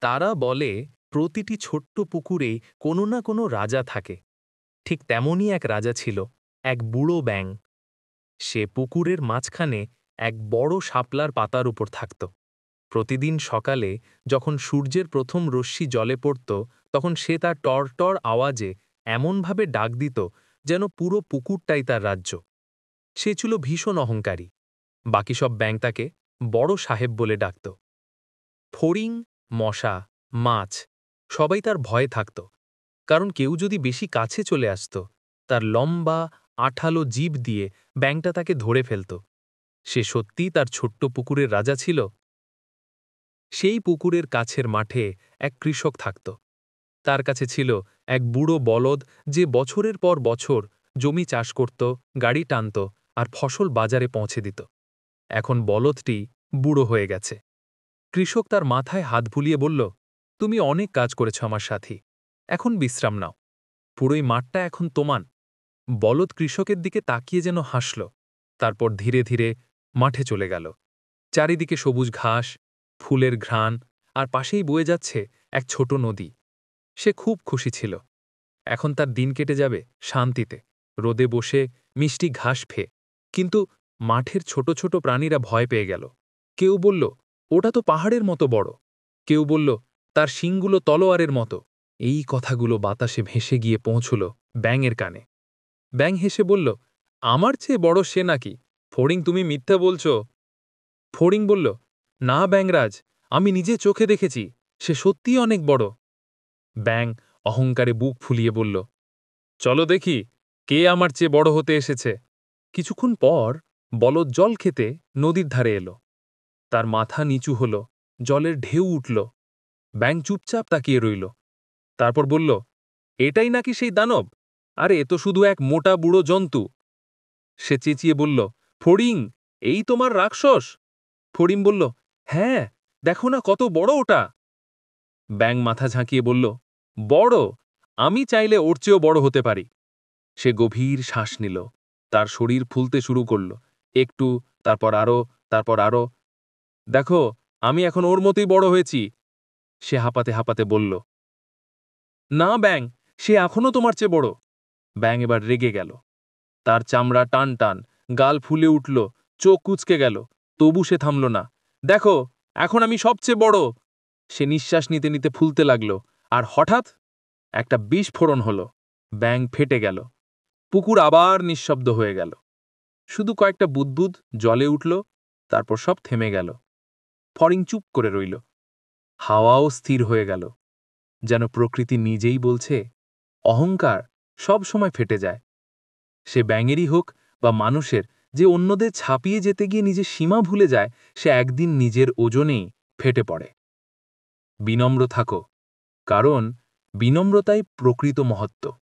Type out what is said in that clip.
তারা বলে প্রতিটি ছোট্ট পুকুরে কোনো না কোনো রাজা থাকে। ঠিক তেমনই এক রাজা ছিল, এক বুড়ো ব্যাঙ। সে পুকুরের মাঝখানে এক বড় শাপলার পাতার উপর থাকত। প্রতিদিন সকালে যখন সূর্যের প্রথম রশ্মি জলে পড়ত, তখন সে তার টরটর আওয়াজে এমনভাবে ডাক দিত যেন পুরো পুকুরটাই তার রাজ্য। সে ছিল ভীষণ অহংকারী। বাকি সব ব্যাঙ তাকে বড় সাহেব বলে ডাকত। ফড়িং, মশা, মাছ সবাই তার ভয়ে থাকত, কারণ কেউ যদি বেশি কাছে চলে আসত, তার লম্বা আঠালো জিভ দিয়ে ব্যাঙটা তাকে ধরে ফেলত। সে সত্যিই তার ছোট্ট পুকুরের রাজা ছিল। সেই পুকুরের কাছের মাঠে এক কৃষক থাকত। তার কাছে ছিল এক বুড়ো বলদ, যে বছরের পর বছর জমি চাষ করত, গাড়ি টানত আর ফসল বাজারে পৌঁছে দিত। এখন বলদটি বুড়ো হয়ে গেছে। কৃষক তার মাথায় হাত বুলিয়ে বলল, তুমি অনেক কাজ করেছ আমার সাথী, এখন বিশ্রাম নাও, পুরোই মাঠটা এখন তোমার। বলদ কৃষকের দিকে তাকিয়ে যেন হাসল, তারপর ধীরে ধীরে মাঠে চলে গেল। চারিদিকে সবুজ ঘাস, ফুলের ঘ্রাণ, আর পাশেই বয়ে যাচ্ছে এক ছোট নদী। সে খুব খুশি ছিল। এখন তার দিন কেটে যাবে শান্তিতে, রোদে বসে মিষ্টি ঘাস খেয়ে। কিন্তু মাঠের ছোট ছোট প্রাণীরা ভয় পেয়ে গেল। কেউ বলল, ওটা তো পাহাড়ের মতো বড়। কেউ বলল, তার শিংগুলো তলোয়ারের মতো। এই কথাগুলো বাতাসে ভেসে গিয়ে পৌঁছল ব্যাঙের কানে। ব্যাঙ হেসে বলল, আমার চেয়ে বড় সে নাকি? ফড়িং, তুমি মিথ্যা বলছ। ফড়িং বলল, না ব্যাঙরাজ, আমি নিজে চোখে দেখেছি, সে সত্যিই অনেক বড়। ব্যাঙ অহংকারে বুক ফুলিয়ে বলল, চলো দেখি কে আমার চেয়ে বড় হতে এসেছে। কিছুক্ষণ পর বলদ জল খেতে নদীর ধারে এলো। তার মাথা নিচু হল, জলের ঢেউ উঠল। ব্যাঙ চুপচাপ তাকিয়ে রইল। তারপর বলল, এটাই নাকি সেই দানব? আরে এ তো শুধু এক মোটা বুড়ো জন্তু। সে চেঁচিয়ে বলল, ফড়িং, এই তোমার রাক্ষস? ফড়িং বলল, হ্যাঁ, দেখো না কত বড় ওটা। ব্যাঙ মাথা ঝাঁকিয়ে বলল, বড়? আমি চাইলে ওর চেয়েও বড় হতে পারি। সে গভীর শ্বাস নিল, তার শরীর ফুলতে শুরু করল। একটু, তারপর আরো, তারপর আরো। দেখো, আমি এখন ওর মতোই বড় হয়েছি, সে হাঁপাতে হাঁপাতে বলল। না ব্যাঙ, সে এখনও তোমার চেয়ে বড়। ব্যাঙ এবার রেগে গেল। তার চামড়া টান টান, গাল ফুলে উঠল, চোখ কুঁচকে গেল। তবু সে থামল না। দেখো, এখন আমি সবচেয়ে বড়। সে নিঃশ্বাস নিতে নিতে ফুলতে লাগল। আর হঠাৎ একটা বিস্ফোরণ হল। ব্যাঙ ফেটে গেল। পুকুর আবার নিঃশব্দ হয়ে গেল। শুধু কয়েকটা বুদবুদ জলে উঠল, তারপর সব থেমে গেল। ফড়িং চুপ করে রইল। হাওয়াও স্থির হয়ে গেল, যেন প্রকৃতি নিজেই বলছে, অহংকার সব সময় ফেটে যায়। সে ব্যাঙেরই হোক বা মানুষের, যে অন্যদের ছাপিয়ে যেতে গিয়ে নিজের সীমা ভুলে যায়, সে একদিন নিজের ওজনেই ফেটে পড়ে। বিনম্র থাকো, কারণ বিনম্রতাই প্রকৃত মহত্ব।